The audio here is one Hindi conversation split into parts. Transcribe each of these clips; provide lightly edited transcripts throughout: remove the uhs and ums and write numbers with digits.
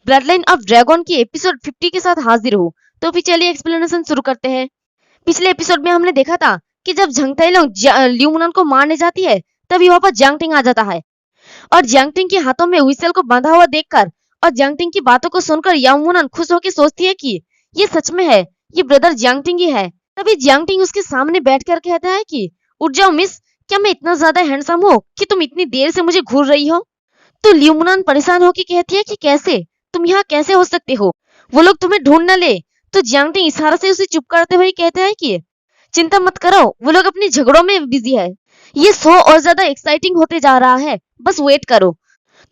ब्लड लाइन ऑफ ड्रैगन की एपिसोड 50 के साथ हाजिर हूँ। तो फिर चलिए एक्सप्लेनेशन शुरू करते हैं। पिछले एपिसोड में हमने देखा था कि जब झंग ताइलोंग लियू मुनान को मारने जाती है तभी वहां पर जियांग टिंग आ जाता है और जियांग टिंग के हाथों में व्हिसल को बांधा हुआ देखकर और जियांग टिंग की बातों को सुनकर याओ मुनान खुश होकर सोचती है कि ये सच में है, ये ब्रदर जियांग टिंग ही है। तभी जियांग टिंग उसके सामने बैठकर कहता है कि उठ जाओ मिस, क्या मैं इतना ज्यादा हैंडसम हूँ कि तुम इतनी देर से मुझे घूर रही हो? तो लियू मुनान परेशान होकर कहती है कि कैसे, तुम यहाँ कैसे हो सकते हो, वो लोग तुम्हें ढूंढ न ले। तो जियांग टिंग इशारे से उसे चुप करते हुए कहता है कि चिंता मत करो, वो लोग अपने झगड़ों में बिजी है। ये शो और ज्यादा एक्साइटिंग होते जा रहा है, बस वेट करो।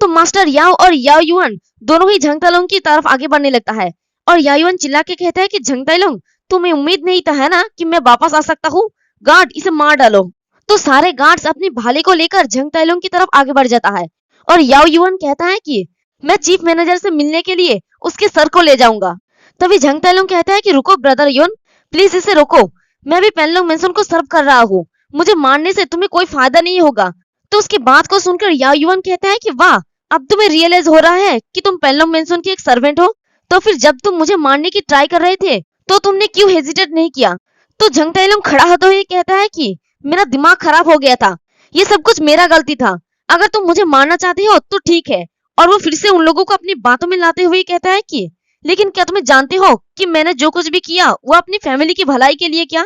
तो मास्टर याओ और याओ युआन दोनों ही झंग ताइलोंग की तरफ आगे बढ़ने लगता है और याओ युआन चिल्ला के कहता है कि झंग ताइलोंग, तुम्हें उम्मीद नहीं था है ना कि मैं वापस आ सकता हूँ? गार्ड, इसे मार डालो। तो सारे गार्ड्स अपनी भाले को लेकर झंग ताइलोंग की तरफ आगे बढ़ जाता है और याओ युआन कहता है कि मैं चीफ मैनेजर से मिलने के लिए उसके सर को ले जाऊंगा। तभी झंग ताइलोंग कहता है कि रुको ब्रदर योन, प्लीज इसे रोको, मैं भी पेनलोंग मेंशन को सर्व कर रहा हूँ, मुझे मारने से तुम्हें कोई फायदा नहीं होगा। तो उसकी बात को सुनकर याओ युआन कहता है कि वाह, अब तुम्हें रियलाइज हो रहा है कि तुम पेनलोंग मेंशन की एक सर्वेंट हो। तो फिर जब तुम मुझे मारने की ट्राई कर रहे थे तो तुमने क्यों हेजिटेट नहीं किया? तो झंग ताइलोंग खड़ा होते हुए कहता है कि मेरा दिमाग खराब हो गया था, ये सब कुछ मेरा गलती था, अगर तुम मुझे मारना चाहते हो तो ठीक है। और वो फिर से उन लोगों को अपनी बातों में लाते हुए कहता है कि लेकिन क्या तुम्हें जानते हो कि मैंने जो कुछ भी किया वो अपनी फैमिली की भलाई के लिए किया?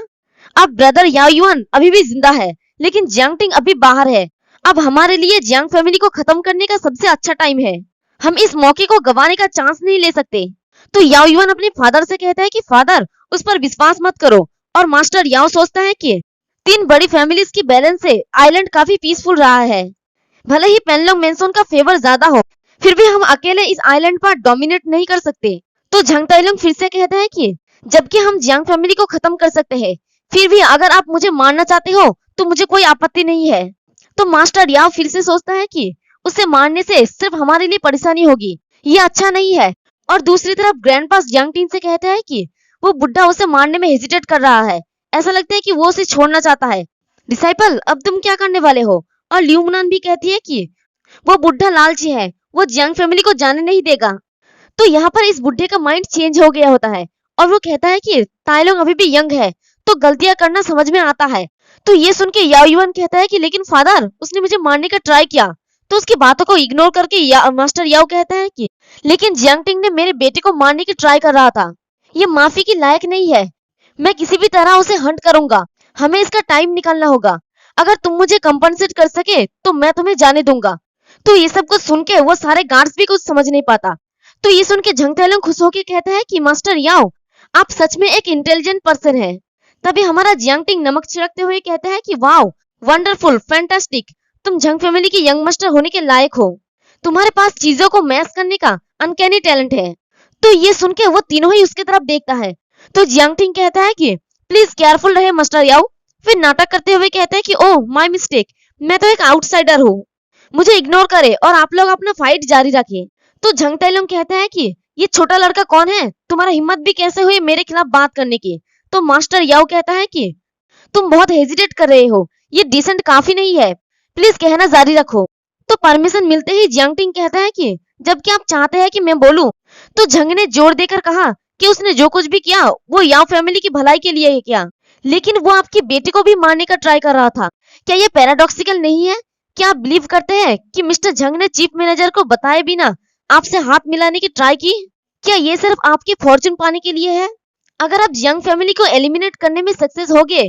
अब ब्रदर याओ युआन अभी भी जिंदा है लेकिन जियांग टिंग अभी बाहर है। अब हमारे लिए जियांग फैमिली को खत्म करने का सबसे अच्छा टाइम है, हम इस मौके को गंवाने का चांस नहीं ले सकते। तो याओ युआन अपने फादर से कहता है कि फादर, उस पर विश्वास मत करो। और मास्टर याओ सोचता है कि तीन बड़ी फैमिलीज की बैलेंस से आइलैंड काफी पीसफुल रहा है, भले ही पेनलोंग मेंशन का फेवर ज्यादा हो फिर भी हम अकेले इस आइलैंड पर डोमिनेट नहीं कर सकते। तो झंग ताइलोंग फिर से कहता है कि जबकि हम जियांग फैमिली को खत्म कर सकते हैं, फिर भी अगर आप मुझे मारना चाहते हो तो मुझे कोई आपत्ति नहीं है। तो मास्टर याओ फिर से सोचता है कि उसे मारने से सिर्फ हमारे लिए परेशानी होगी, ये अच्छा नहीं है। और दूसरी तरफ ग्रैंडपास जियांग टिंग से कहता है कि वो बुढ़ा उसे मारने में हेजिटेट कर रहा है, ऐसा लगता है कि वो उसे छोड़ना चाहता है। डिसाइपल, अब तुम क्या करने वाले हो? और लियू मुनान भी कहती है कि वो बुढ़ा लालची है, वो जियांग फैमिली को जाने नहीं देगा। तो यहाँ पर इस बुढ़े का माइंड चेंज हो गया होता है और वो कहता है कि ताइलोंग अभी भी यंग है तो गलतियां करना समझ में आता है। तो ये सुन के याओ युआन कहता है कि लेकिन फादर, उसने मुझे मारने का ट्राई किया। तो उसकी बातों को इग्नोर करके मास्टर याओ कहता है कि लेकिन जियांग टिंग ने मेरे बेटे को मारने की ट्राई कर रहा था, ये माफी की लायक नहीं है, मैं किसी भी तरह उसे हंट करूंगा, हमें इसका टाइम निकालना होगा, अगर तुम मुझे कंपनसेट कर सके तो मैं तुम्हें जाने दूंगा। तो ये सब कुछ सुन के वो सारे गार्ड्स भी कुछ समझ नहीं पाता। तो ये सुन के झंग ताइलोंग खुश होकर कहता है कि मास्टर याओ, आप सच में एक इंटेलिजेंट पर्सन है। तभी हमारा जियांग टिंग नमक छिड़कते हुए कहता है कि वाओ, वंडरफुल, फैंटास्टिक, तुम झंग फैमिली की यंग मास्टर होने के लायक हो, तुम्हारे पास चीजों को मैच करने का अनकैनी टैलेंट है। तो ये सुन के वो तीनों ही उसकी तरफ देखता है। तो जियांग टिंग कहता है कि प्लीज केयरफुल रहे मास्टर याओ, फिर नाटक करते हुए कहता है कि ओह माय मिस्टेक, मैं तो एक आउटसाइडर हूँ, मुझे इग्नोर करे और आप लोग अपना फाइट जारी रखें। तो झंग ताइलोंग कहता है कि ये छोटा लड़का कौन है, तुम्हारा हिम्मत भी कैसे हुई मेरे खिलाफ बात करने की? तो मास्टर याओ कहता है कि तुम बहुत हेजिटेट कर रहे हो, ये डिसेंट काफी नहीं है, प्लीज कहना जारी रखो। तो परमिशन मिलते ही जियांग टिंग कहता है कि जबकि आप चाहते हैं कि मैं बोलूं। तो झंग ने जोर देकर कहा कि उसने जो कुछ भी किया वो याओ फैमिली की भलाई के लिए किया, लेकिन वो आपकी बेटी को भी मारने का ट्राई कर रहा था। क्या ये पैराडॉक्सिकल नहीं है? क्या आप बिलीव करते हैं कि मिस्टर झंग ने चीफ मैनेजर को बताए बिना आपसे हाथ मिलाने की ट्राई की? क्या ये सिर्फ आपकी फॉर्चून पाने के लिए है? अगर आप यंग फैमिली को एलिमिनेट करने में सक्सेस हो गए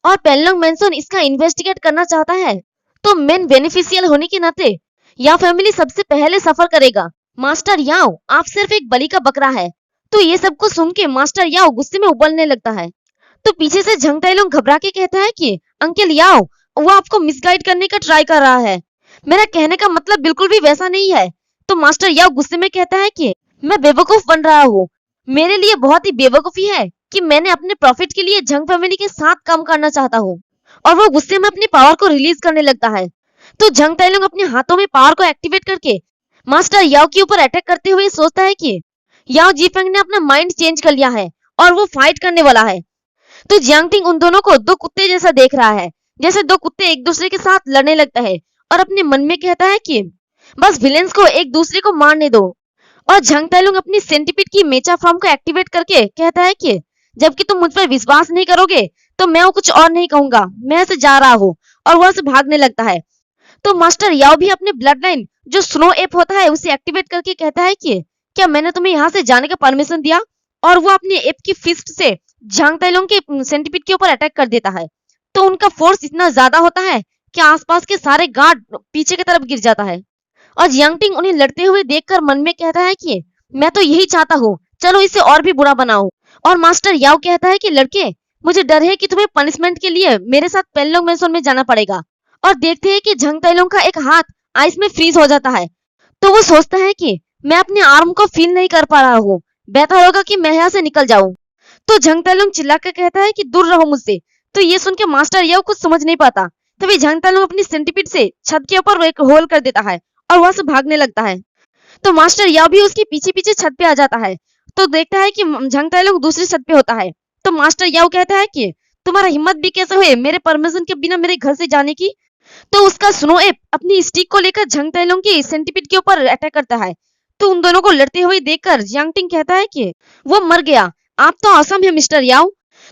और पेनलोंग मेंशन इसका इन्वेस्टिगेट करना चाहता है तो मेन बेनिफिशियल होने के नाते या फैमिली सबसे पहले सफर करेगा। मास्टर याओ, आप सिर्फ एक बलि का बकरा है। तो ये सब कुछ सुन के मास्टर याओ गुस्से में उबलने लगता है। तो पीछे से झंग ताइलोंग घबरा के कहता है कि अंकल याओ, वो आपको मिसगाइड करने का ट्राई कर रहा है, मेरा कहने का मतलब बिल्कुल भी वैसा नहीं है। तो मास्टर याओ गुस्से में कहता है कि मैं बेवकूफ बन रहा हूँ, मेरे लिए बहुत ही बेवकूफी है कि मैंने अपने प्रॉफिट के लिए झंग फैमिली के साथ काम करना चाहता हूँ। और वो गुस्से में अपनी पावर को रिलीज करने लगता है। तो झंग ताइलोंग अपने हाथों में पावर को एक्टिवेट करके मास्टर याओ के ऊपर अटैक करते हुए सोचता है कि याओ जीफेंग ने अपना माइंड चेंज कर लिया है और वो फाइट करने वाला है। तो जियांग टिंग उन दोनों को दो कुत्ते जैसा देख रहा है, जैसे दो कुत्ते एक दूसरे के साथ लड़ने लगता है और अपने मन में कहता है कि बस विलेंस को एक दूसरे को मारने दो। और झंग ताइलुंग अपनी सेंटीपीड की मेचा फॉर्म को एक्टिवेट करके कहता है कि जबकि तुम मुझ पर विश्वास नहीं करोगे तो मैं वो कुछ और नहीं कहूंगा, मैं ऐसे जा रहा हूँ। और वह से भागने लगता है। तो मास्टर याओ भी अपने ब्लड लाइन जो स्नो एप होता है उसे एक्टिवेट करके कहता है कि क्या मैंने तुम्हें यहाँ से जाने का परमिशन दिया। और वो अपनी एप की फिस्ट से झांग ताइलुंग के सेंटीपीड के ऊपर अटैक कर देता है। तो उनका फोर्स इतना ज्यादा होता है कि आसपास के सारे गार्ड पीछे की तरफ गिर जाता है। और जियांगटिंग उन्हें लड़ते हुए देखकर मन में कहता है कि मैं तो यही चाहता हूँ, चलो इसे और भी बुरा बनाओ। और मास्टर याओ कहता है कि लड़के, मुझे डर है कि तुम्हें पनिशमेंट के लिए मेरे साथ पेनलोंग मैंसन में जाना पड़ेगा। और देखते हैं कि झंग ताइलुंग का एक हाथ आइस में फ्रीज हो जाता है। तो वो सोचता है कि मैं अपने आर्म को फील नहीं कर पा रहा हूँ, बेहतर होगा कि मैं यहाँ से निकल जाऊं। तो झंग ताइलुंग चिल्लाकर कहता है कि दूर रहो मुझसे। तो ये सुन के मास्टर याओ कुछ समझ नहीं पाता। तभी झंग ताइलुंग अपनी सेंटीपीड से छत के ऊपर एक होल कर देता है और वहां से भागने लगता है। तो मास्टर याओ भी उसके पीछे पीछे छत पे आ जाता है। तो देखता है कि झंग ताइलुंग दूसरी छत पे होता है। तो मास्टर याओ कहता है कि तुम्हारा हिम्मत भी कैसे हुए मेरे परमिशन के बिना मेरे घर से जाने की। तो उसका स्नो एप अपनी स्टिक को लेकर झंग ताइलुंग की सेंटीपीड के ऊपर अटैक करता है। तो उन दोनों को लड़ते हुए देखकर जियांगटिंग कहता है कि वो मर गया, आप तो असम है मिस्टर याओ।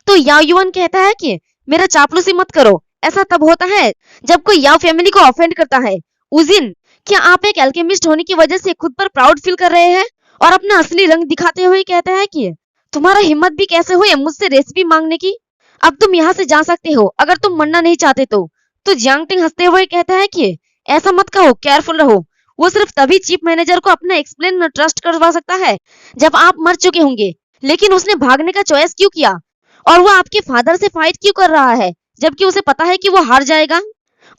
तो याओ युआन कहता है कि मेरा चापलूसी मत करो, ऐसा तब होता है जब कोई याओ फैमिली को ऑफेंड करता है। उजिन, क्या आप एक एल्केमिस्ट होने की वजह से खुद पर प्राउड फील कर रहे हैं। और अपना असली रंग दिखाते हुए कहता है कि तुम्हारा हिम्मत भी कैसे हुई मुझसे रेसिपी मांगने की। अब तुम यहाँ से जा सकते हो अगर तुम मरना नहीं चाहते तो। तो जियांगटिंग हंसते हुए कहता है कि ऐसा मत कहो, केयरफुल रहो। वो सिर्फ तभी चीफ मैनेजर को अपना एक्सप्लेन ट्रस्ट करवा सकता है जब आप मर चुके होंगे। लेकिन उसने भागने का चॉइस क्यों किया और वो आपके फादर से फाइट क्यों कर रहा है जबकि उसे पता है कि वो हार जाएगा।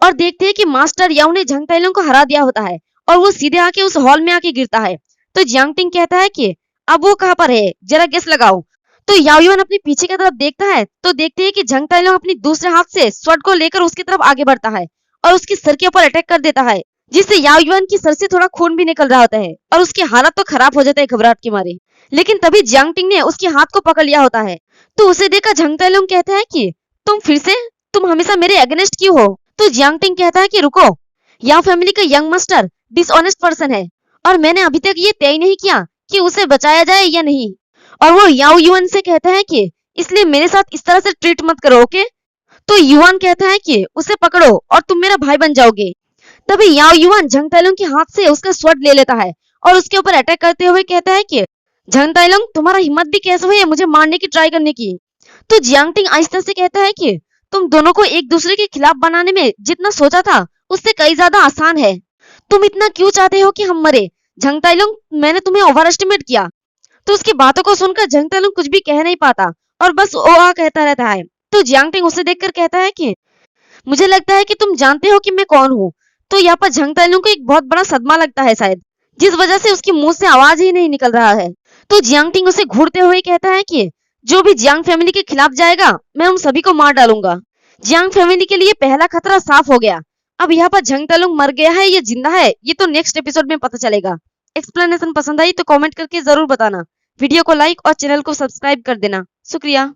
और देखते हैं कि मास्टर याओ ने झंग ताइलुंग को हरा दिया होता है और वो सीधे आके उस हॉल में आके गिरता है। तो जियांगटिंग कहता है कि अब वो कहाँ पर है, जरा गेस लगाओ। तो याओ युआन अपने पीछे की तरफ देखता है तो देखते हैं कि झंग ताइलुंग अपनी दूसरे हाथ से स्वॉर्ड को लेकर उसकी तरफ आगे बढ़ता है और उसके सर के ऊपर अटैक कर देता है, जिससे याओ युआन की सर से थोड़ा खून भी निकल रहा होता है और उसकी हालत तो खराब हो जाता है घबराहट के मारे। लेकिन तभी जियांगटिंग ने उसके हाथ को पकड़ लिया होता है। तो उसे देखकर झंग ताइलुंग कहता है कि तुम हमेशा मेरे अगेंस्ट क्यों हो। तो जियांगटिंग कहता है कि रुको, याओ फैमिली का यंग मास्टर डिसऑनेस्ट पर्सन है और मैंने अभी तक ये तय नहीं किया कि उसे बचाया जाए या नहीं। और वो याओ युआन से कहता है कि इसलिए मेरे साथ इस तरह से ट्रीट मत करो, ओके। तो युआन कहता है कि उसे पकड़ो और तुम मेरा भाई बन जाओगे। तभी याओ युआन झंग ताइलुंग के हाथ से उसका स्वॉर्ड ले लेता है और उसके ऊपर अटैक करते हुए कहता है कि झंग ताइलुंग, तुम्हारा हिम्मत भी कैसे हुई है मुझे मारने की ट्राई करने की। तो जियांगटिंग आहिस्ता से कहता है कि तुम दोनों को एक दूसरे के खिलाफ बनाने में जितना सोचा था उससे कई ज्यादा आसान है। तुम इतना क्यों चाहते हो कि हम मरे। झंग ताइलुंग, मैंने तुम्हें ओवर एस्टिमेट किया। तो उसकी बातों को सुनकर झंग ताइलुंग कुछ भी कह नहीं पाता और बस ओ आ कहता रहता है। तो जियांगटिंग उसे देखकर कहता है कि मुझे लगता है कि तुम जानते हो कि मैं कौन हूँ। तो यहाँ पर झंग ताइलुंग को एक बहुत बड़ा सदमा लगता है शायद, जिस वजह से उसके मुंह से आवाज ही नहीं निकल रहा है। तो जियांगटिंग उसे घूरते हुए कहता है कि जो भी जियांग फैमिली के खिलाफ जाएगा मैं उन सभी को मार डालूंगा। जियांग फैमिली के लिए पहला खतरा साफ हो गया। अब यहाँ पर झंग ताइलुंग मर गया है या जिंदा है ये तो नेक्स्ट एपिसोड में पता चलेगा। एक्सप्लेनेशन पसंद आई तो कमेंट करके जरूर बताना। वीडियो को लाइक और चैनल को सब्सक्राइब कर देना। शुक्रिया।